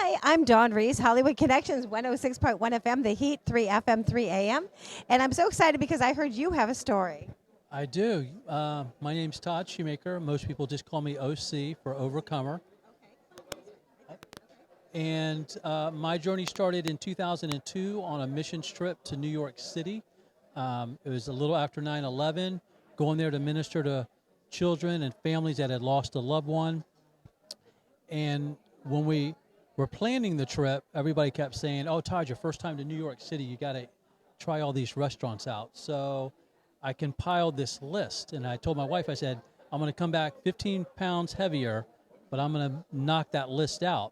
Hi, I'm Dawn Reese, Hollywood Connections, 106.1 FM, The Heat, 3 FM, 3 AM. And I'm so excited because I heard you have a story. I do. My name's Todd Shoemaker. Most people just call me OC for Overcomer. And my journey started in 2002 on a mission trip to New York City. It was a little after 9/11, going there to minister to children and families that had lost a loved one. And when we were planning the trip, everybody kept saying, "Oh, Todd, your first time to New York City, you got to try all these restaurants out." So I compiled this list, and I told my wife, I said, "I'm going to come back 15 pounds heavier, but I'm going to knock that list out."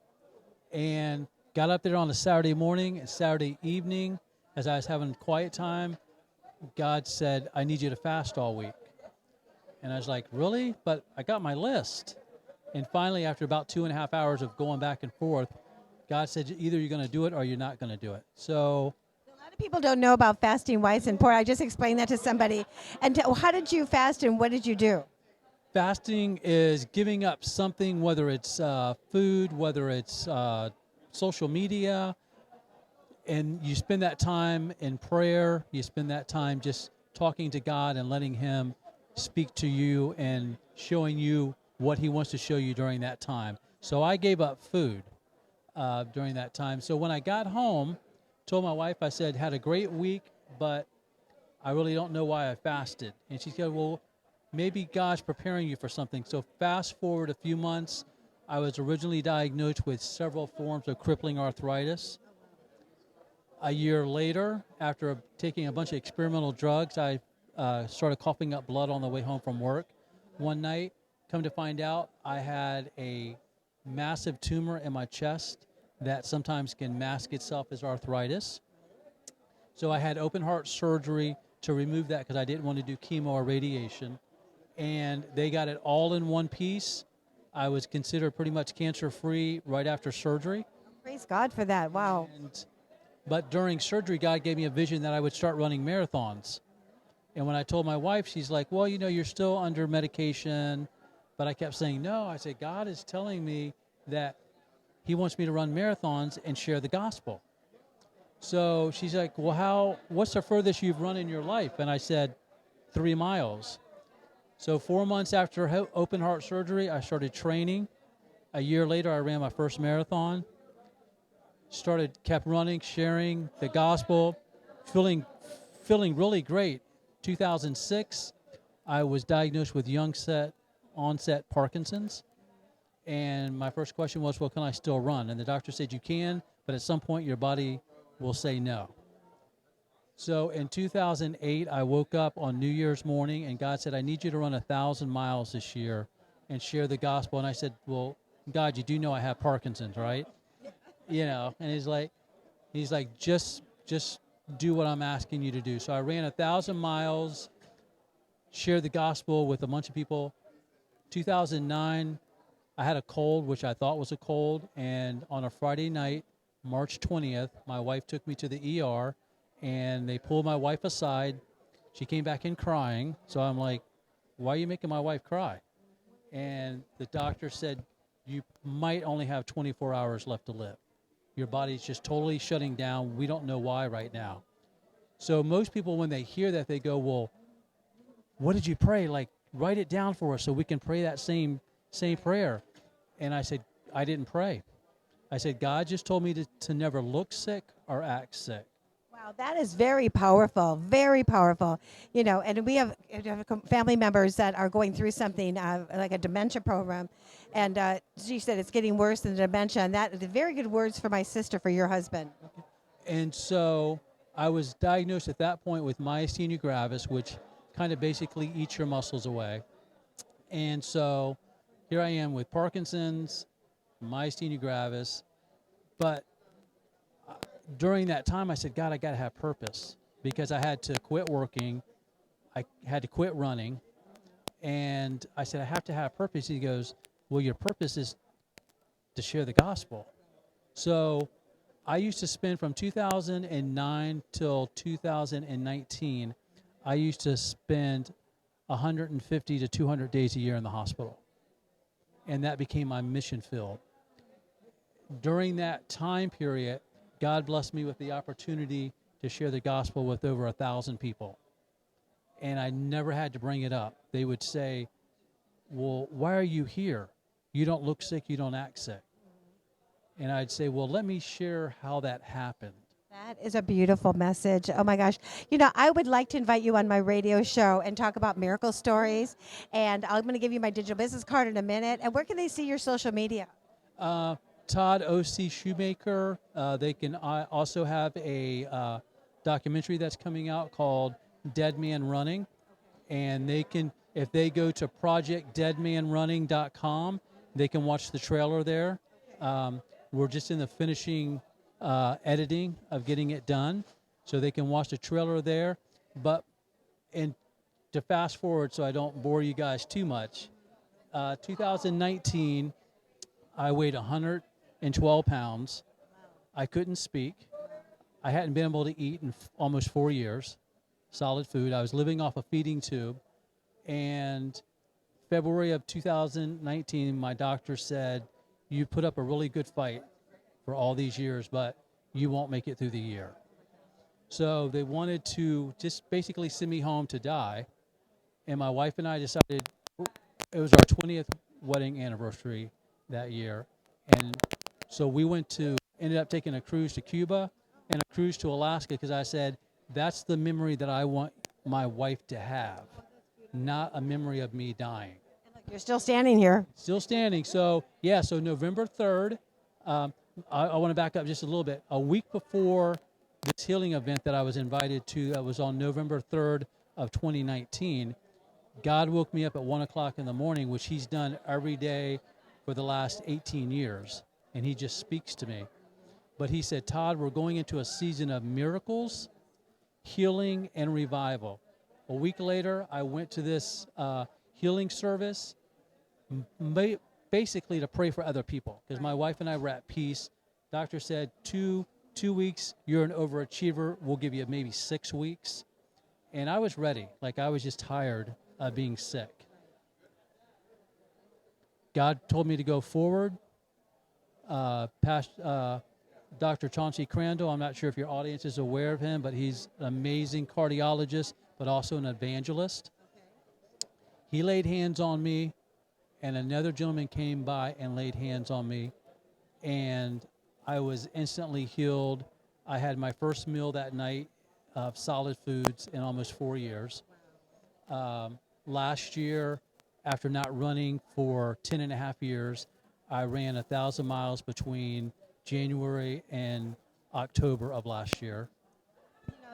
And got up there on a Saturday morning and Saturday evening, as I was having quiet time, God said, "I need you to fast all week." And I was like, "Really?" But I got my list. And finally, after about 2.5 hours of going back and forth, God said, "Either you're going to do it or you're not going to do it." So A lot of people don't know about fasting, why it's important. I just explained that to somebody. And how did you fast and what did you do? fasting is giving up something, whether it's food, whether it's social media, and you spend that time in prayer. You spend that time just talking to God and letting Him speak to you and showing you what He wants to show you during that time. So I gave up food during that time. So when I got home, told my wife, I said, "Had a great week, but I really don't know why I fasted." And she said, "Well, maybe God's preparing you for something." So fast forward a few months, I was originally diagnosed with several forms of crippling arthritis. A year later, after taking a bunch of experimental drugs, I started coughing up blood on the way home from work one night. Come to find out, I had a massive tumor in my chest that sometimes can mask itself as arthritis. So I had open heart surgery to remove that because I didn't want to do chemo or radiation. And they got it all in one piece. I was considered pretty much cancer free right after surgery. Praise God for that. Wow. But during surgery, God gave me a vision that I would start running marathons. And when I told my wife, she's like, "Well, you're still under medication." But I kept saying no. I said, "God is telling me that He wants me to run marathons and share the gospel." So she's like, "Well, what's the furthest you've run in your life?" And I said, 3 miles. So 4 months after open heart surgery, I started training. A year later, I ran my first marathon. Kept running, sharing the gospel, feeling really great. 2006, I was diagnosed with onset Parkinson's. And my first question was, "Well, can I still run?" And the doctor said, "You can, but at some point your body will say no." So in 2008, I woke up on New Year's morning and God said, "I need you to run 1,000 miles this year and share the gospel." And I said, "Well, God, you do know I have Parkinson's, right?" And he's like, just do what I'm asking you to do. So I ran 1,000 miles, shared the gospel with a bunch of people. 2009, I had a cold, which I thought was a cold. And on a Friday night, March 20th, my wife took me to the ER and they pulled my wife aside. She came back in crying. So I'm like, "Why are you making my wife cry?" And the doctor said, "You might only have 24 hours left to live. Your body's just totally shutting down. We don't know why right now." So most people, when they hear that, they go, "Well, what did you pray? Like, write it down for us so we can pray that same prayer." And I said, "I didn't pray." I said, "God just told me to never look sick or act sick." Wow, that is very powerful, very powerful. And we have family members that are going through something like a dementia program, and she said it's getting worse than dementia. And that is very good words for my sister, for your husband. And so I was diagnosed at that point with myasthenia gravis, which kind of basically eats your muscles away. And so here I am with Parkinson's, myasthenia gravis. But during that time, I said, "God, I got to have purpose," because I had to quit working. I had to quit running. And I said, "I have to have purpose." He goes, "Well, your purpose is to share the gospel." So I used to spend from 2009 till 2019, I used to spend 150 to 200 days a year in the hospital. And that became my mission field. during that time period, God blessed me with the opportunity to share the gospel with over 1,000 people. And I never had to bring it up. They would say, well, why are you here? You don't look sick, you don't act sick. And I'd say, well, let me share how that happened. That is a beautiful message. Oh my gosh. You know, I would like to invite you on my radio show and talk about miracle stories. And I'm going to give you my digital business card in a minute. And where can they see your social media? Todd O.C. Shoemaker. They can also have a documentary that's coming out called Dead Man Running. And they can, if they go to projectdeadmanrunning.com, they can watch the trailer there. We're just in the finishing editing of getting it done, so they can watch the trailer there. But and to fast forward so I don't bore you guys too much, 2019, I weighed 112 pounds. I couldn't speak. I hadn't been able to eat in almost 4 years, solid food. I was living off a feeding tube. And February of 2019, my doctor said, you put up a really good fight for all these years, but you won't make it through the year. So they wanted to just basically send me home to die. And my wife and I decided, it was our 20th wedding anniversary that year. And so we ended up taking a cruise to Cuba and a cruise to Alaska, because I said, that's the memory that I want my wife to have, not a memory of me dying. You're still standing here. Still standing. So, yeah, so November 3rd, I want to back up just a little bit. A week before this healing event that I was invited to, that was on November 3rd of 2019, God woke me up at 1 o'clock in the morning, which he's done every day for the last 18 years, and he just speaks to me. But he said, Todd, we're going into a season of miracles, healing, and revival. A week later, I went to this healing service, basically to pray for other people, because my wife and I were at peace. Doctor said, two weeks, you're an overachiever. We'll give you maybe 6 weeks. And I was ready. Like, I was just tired of being sick. God told me to go forward. Dr. Chauncey Crandall, I'm not sure if your audience is aware of him, but he's an amazing cardiologist, but also an evangelist. He laid hands on me, and another gentleman came by and laid hands on me, and I was instantly healed. I had my first meal that night of solid foods in almost 4 years. Last year, after not running for 10 and a half years, I ran 1,000 miles between January and October of last year.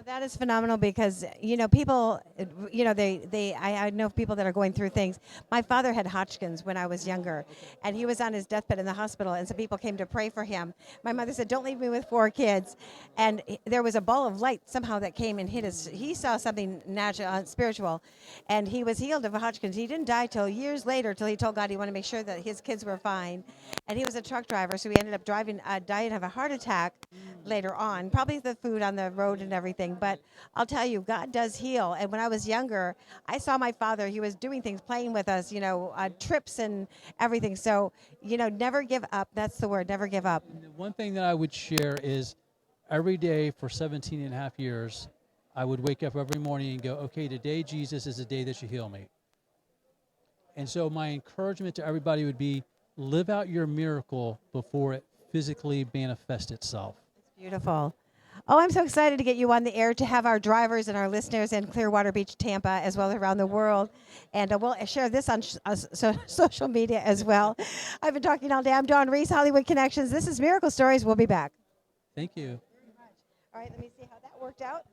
That is phenomenal, because, people, I know people that are going through things. My father had Hodgkin's when I was younger, and he was on his deathbed in the hospital, and some people came to pray for him. My mother said, don't leave me with 4 kids. And there was a ball of light somehow that came and hit us. He saw something natural, spiritual, and he was healed of Hodgkin's. He didn't die till years later, till he told God he wanted to make sure that his kids were fine. And he was a truck driver, so he ended up dying of a heart attack later on, probably the food on the road and everything. But I'll tell you, God does heal. And when I was younger, I saw my father. He was doing things, playing with us, trips and everything. So, never give up. That's the word, never give up. And the one thing that I would share is every day for 17 and a half years, I would wake up every morning and go, okay, today, Jesus, is the day that you heal me. And so my encouragement to everybody would be, live out your miracle before it physically manifests itself. It's beautiful. Oh, I'm so excited to get you on the air, to have our drivers and our listeners in Clearwater Beach, Tampa, as well as around the world. And we'll share this on social media as well. I've been talking all day. I'm Dawn Reese, Hollywood Connections. This is Miracle Stories. We'll be back. Thank you. All right, let me see how that worked out.